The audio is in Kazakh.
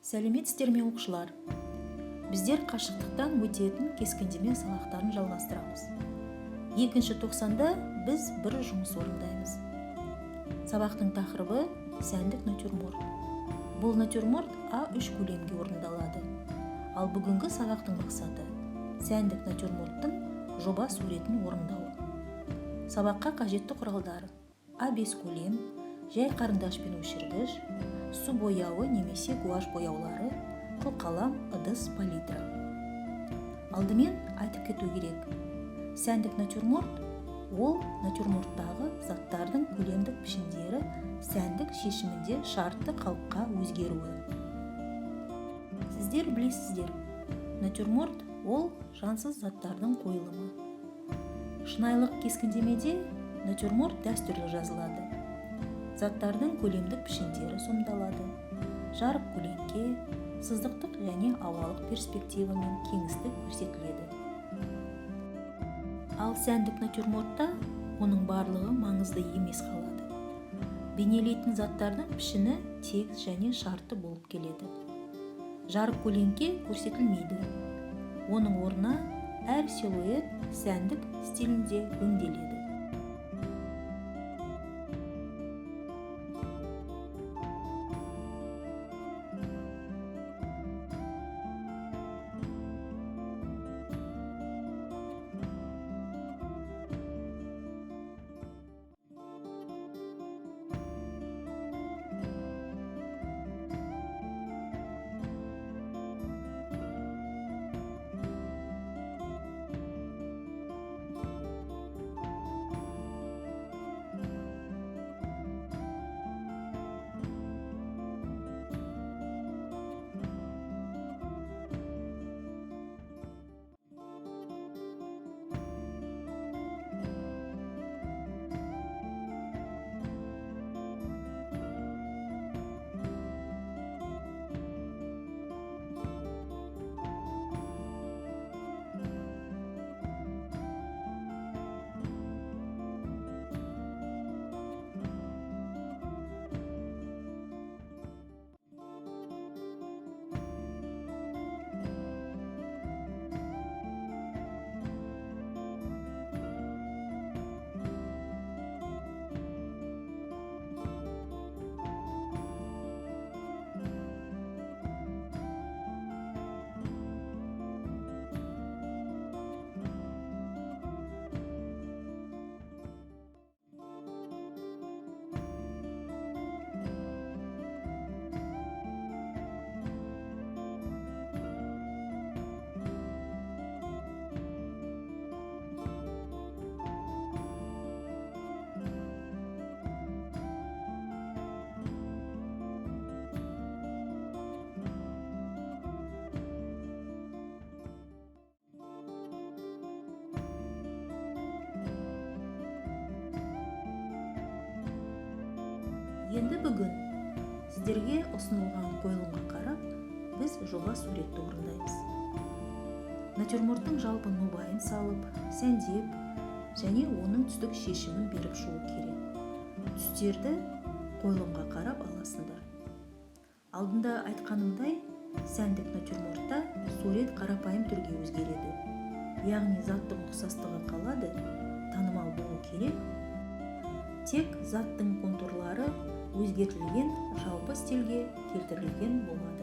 Сәлеметсіздер ме оқушылар? Біздер қашықтықтан өтетін кескіндеме сабақтарын жалғастырамыз. Екінші тоқсанда біз бір жұмыс орындаймыз. Сабақтың тақырыбы сәндік натюрморт. Бұл натюрморт А3 көлемге орындалады. Ал бүгінгі сабақтың мақсаты сәндік натюрморттың жоба суретін орындау. Сабаққа қажетті құралдар: А5 көлем, жай қарындаш пен өшіргіш, су бояуы немесе гуашь бояулары, қылқалам, ыдыс, палитра. Алдымен айтып кету керек. Сәндік натюрморт ол натюрморттағы заттардың көлемдік пішіндері сәндік шешімінде шартты қалыпқа өзгеруі. Сіздер білесіздер, натюрморт ол жансыз заттардың қойылымы. Шынайылық кескіндемеде натюрморт дәстүрлі жазылады. Заттардың көлемдік пішіндері сомдалады. Жарық көлеңке, сыздықтық және ауалық перспектива мен кеңістік көрсетіледі. Ал сәндік натюрмортта оның барлығы маңызды емес қалады. Бейнелейтін заттардың пішіні тегіс және шартты болып келеді. Жарық көлеңке көрсетілмейді. Оның орнына әр силуэт сәндік стилінде өңделеді. Енді бүгін сіздерге ұсынылған қойылымға қарап, біз жоба суретті орындаймыз. Натюрморттың жалпы нобайын салып, сәндеп және оның түстік шешімін беріп шығу керек. Түстерді қойылымға қарап аласыңдар. Алдында айтқанымдай, сәндік натюрмортта сурет қарапайым түрге өзгереді. Яғни заттың ұқсастығы қалады, танымал болу керек. Тек заттың контурлары өзгертілген жалпы стильге келтірілген болады.